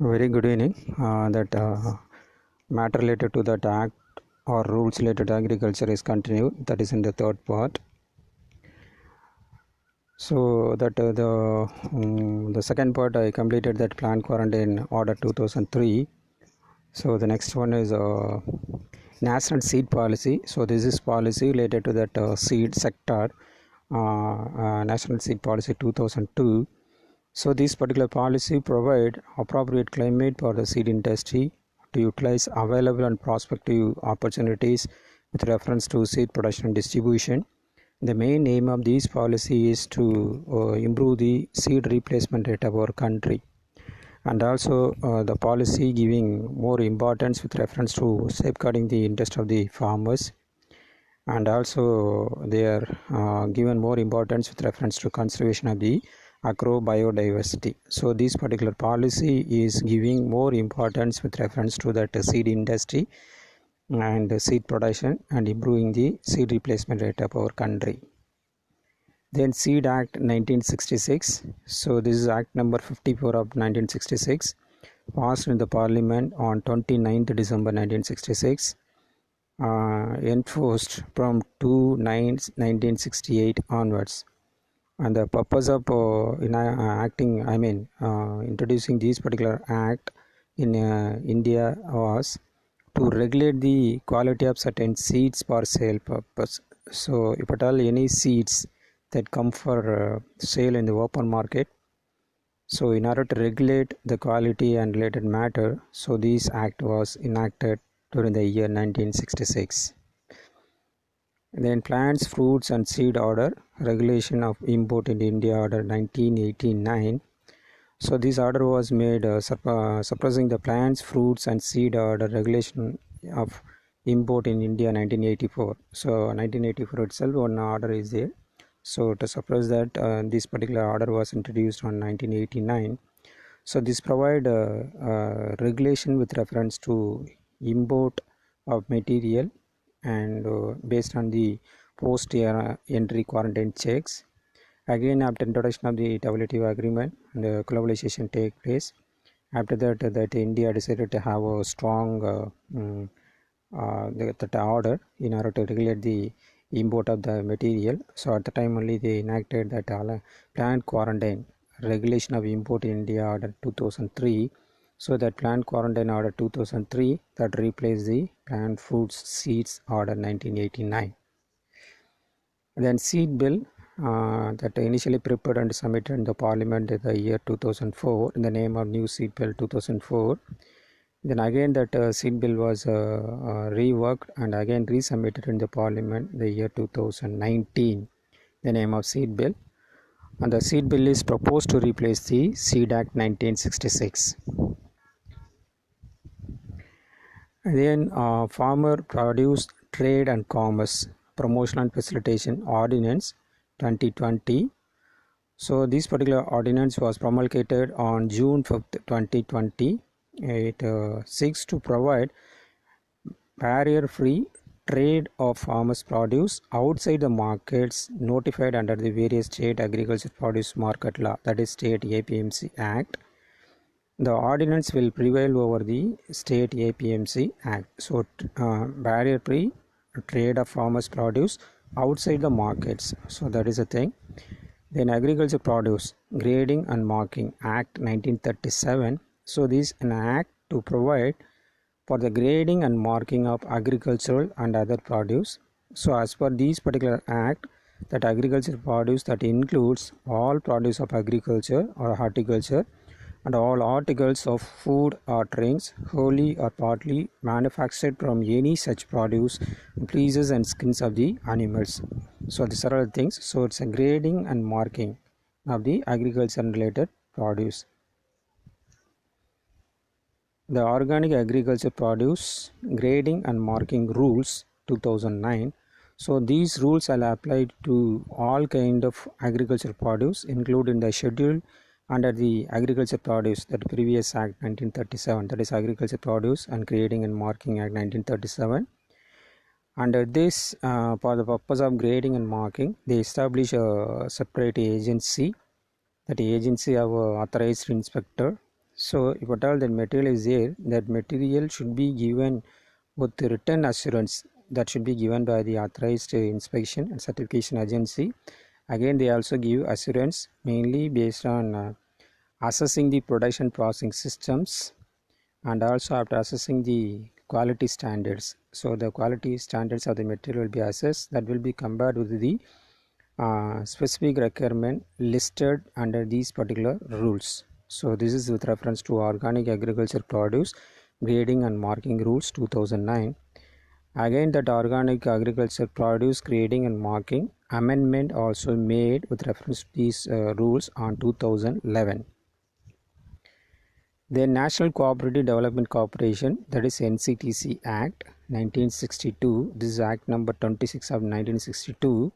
Very good evening. That matter related to that act or rules related to agriculture is continued. That is in the third part. So that the second part I completed that plant quarantine order 2003. So the next one is national seed policy. So this is policy related to that seed sector. National seed policy 2002. So this particular policy provide appropriate climate for the seed industry to utilize available and prospective opportunities with reference to seed production and distribution. The main aim of this policy is to improve the seed replacement rate of our country, and also the policy giving more importance with reference to safeguarding the interest of the farmers, and also they are given more importance with reference to conservation of the agro biodiversity. So this particular policy is giving more importance with reference to that seed industry and seed production and improving the seed replacement rate of our country. Then Seed Act 1966. So this is Act number 54 of 1966, passed in the Parliament on 29th December 1966. Enforced from 2/9/1968 onwards, and the purpose of introducing this particular act in India was to regulate the quality of certain seeds for sale purpose. So if at all any seeds that come for sale in the open market, so in order to regulate the quality and related matter, so this act was enacted during the year 1966. Then Plants, Fruits and Seed Order, Regulation of Import in India Order 1989. So this order was made suppressing the Plants, Fruits and Seed Order Regulation of Import in India 1984. So 1984 itself one order is there. So to suppress that, this particular order was introduced on 1989. So this provide regulation with reference to import of material and based on the post entry quarantine checks. Again, after introduction of the WTO agreement, the globalization take place. After that India decided to have a strong that order in order to regulate the import of the material. So at the time only they enacted that plant quarantine regulation of import in India order 2003. So that plant quarantine order 2003 that replaced the plant fruits seeds order 1989. Then seed bill that initially prepared and submitted in the parliament in the year 2004 in the name of new seed bill 2004. Then again that seed bill was reworked and again resubmitted in the parliament the year 2019, the name of seed bill, and the seed bill is proposed to replace the Seed Act 1966. And then Farmer Produce Trade and Commerce Promotion and Facilitation Ordinance 2020. So this particular ordinance was promulgated on June 5th 2020. It seeks to provide barrier-free trade of farmers' produce outside the markets notified under the various state agriculture produce market law, that is state APMC Act. The ordinance will prevail over the state APMC Act. So barrier-free trade of farmers' produce outside the markets. So that is a thing. Then Agriculture Produce Grading and Marking Act 1937. So this is an act to provide for the grading and marking of agricultural and other produce. So as per this particular act, that agricultural produce that includes all produce of agriculture or horticulture and all articles of food or drinks wholly or partly manufactured from any such produce, fleeces and skins of the animals. So these are all things. So it's a grading and marking of the agriculture related produce. The Organic Agriculture Produce Grading and Marking Rules 2009. So these rules are applied to all kind of agriculture produce including the schedule under the Agriculture Produce, that previous Act 1937, that is Agriculture Produce and Grading and Marking Act 1937. Under this, for the purpose of grading and marking, they establish a separate agency. That agency have a authorized inspector So if at all that material is there, that material should be given with the written assurance that should be given by the authorized inspection and certification agency. Again, they also give assurance mainly based on assessing the production processing systems, and also after assessing the quality standards. So the quality standards of the material will be assessed, that will be compared with the specific requirement listed under these particular rules. So this is with reference to Organic Agriculture Produce Grading and Marking Rules 2009. Again, that Organic Agriculture Produce Grading and Marking amendment also made with reference to these rules on 2011. The National Cooperative Development Corporation, that is NCTC Act 1962, this is Act number 26 of 1962,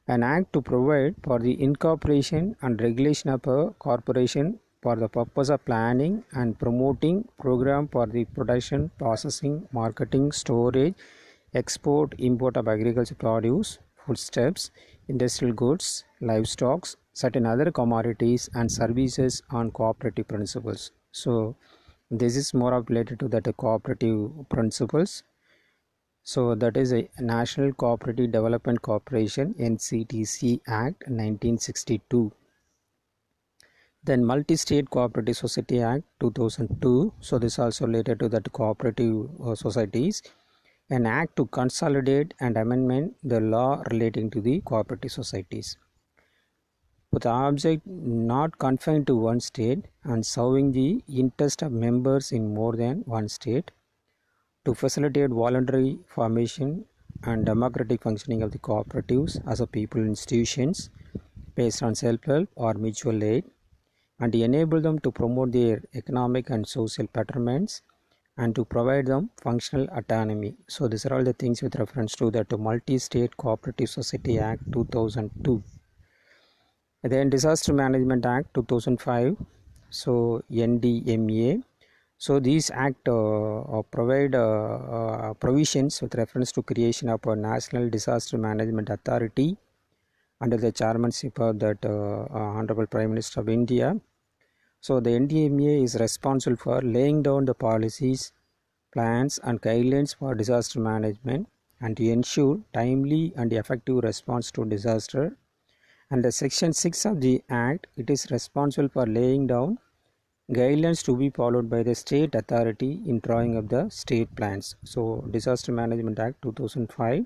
an act to provide for the incorporation and regulation of a corporation for the purpose of planning and promoting program for the production, processing, marketing, storage, export, import of agricultural produce, foodstuffs, industrial goods, livestock, certain other commodities and services on cooperative principles. So this is more of related to that cooperative principles. So that is a National Cooperative Development Corporation NCTC Act 1962. Then Multi-State Cooperative Society Act 2002. So this also related to that cooperative societies. An act to consolidate and amendment the law relating to the cooperative societies, with the object not confined to one state and serving the interest of members in more than one state, to facilitate voluntary formation and democratic functioning of the cooperatives as a people institutions based on self-help or mutual aid, and to enable them to promote their economic and social betterments and to provide them functional autonomy. So these are all the things with reference to that Multi-State Cooperative Society Act 2002. Then Disaster Management Act 2005, so NDMA. So these act provide provisions with reference to creation of a National Disaster Management Authority under the chairmanship of that Honorable Prime Minister of India. So the NDMA is responsible for laying down the policies, plans and guidelines for disaster management and to ensure timely and effective response to disaster. Under Section 6 of the Act, it is responsible for laying down guidelines to be followed by the state authority in drawing up the state plans. So Disaster Management Act 2005.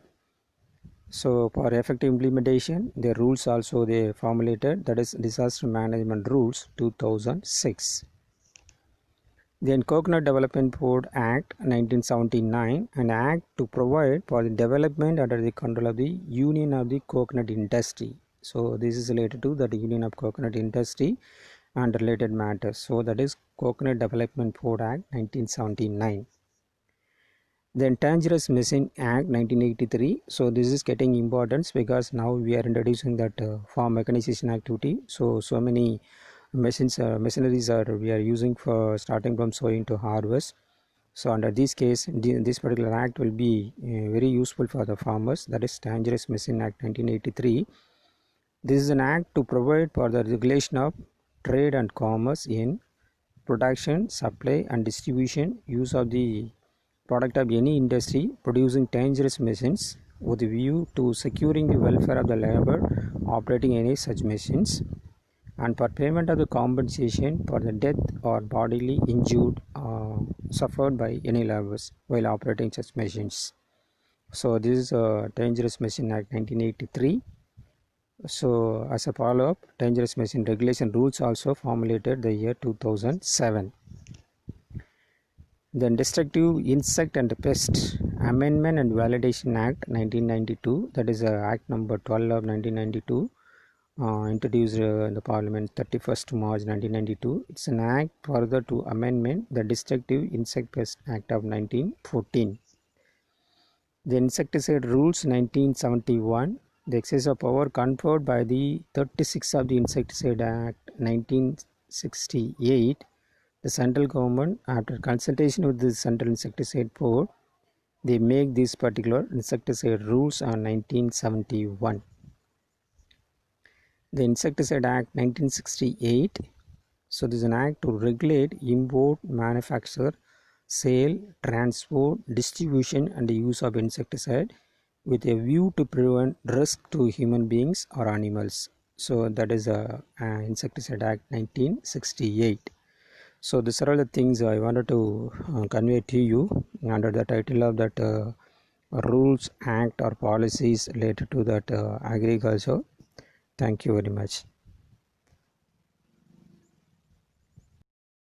So for effective implementation, the rules also they formulated, that is Disaster Management Rules 2006. Then Coconut Development Board Act 1979, an act to provide for the development under the control of the Union of the Coconut Industry. So this is related to the Union of Coconut Industry and related matters. So that is Coconut Development Board Act 1979. Then Dangerous Machine Act 1983. So this is getting importance because now we are introducing that farm mechanization activity. So many machineries we are using for starting from sowing to harvest. So under this case, this particular act will be very useful for the farmers. That is Dangerous Machine Act 1983. This is an act to provide for the regulation of trade and commerce in production, supply and distribution, use of the product of any industry producing dangerous machines with a view to securing the welfare of the labor operating any such machines, and for payment of the compensation for the death or bodily injury suffered by any laborers while operating such machines. So this is a Dangerous Machine Act 1983. So as a follow-up, Dangerous Machine Regulation Rules also formulated the year 2007. Then Destructive Insect and Pest Amendment and Validation Act 1992, that is Act number 12 of 1992, introduced in the Parliament 31st March 1992. It's an act further to amendment the Destructive Insect Pest Act of 1914. The Insecticide Rules 1971, the excess of power conferred by the 36 of the Insecticide Act 1968, the central government, after consultation with the Central Insecticide Board, they make these particular insecticide rules on 1971. The Insecticide Act 1968, So this is an act to regulate import, manufacture, sale, transport, distribution and the use of insecticide with a view to prevent risk to human beings or animals. So that is Insecticide Act 1968. So these are all the things I wanted to convey to you under the title of that rules, act or policies related to that agriculture. Thank you very much.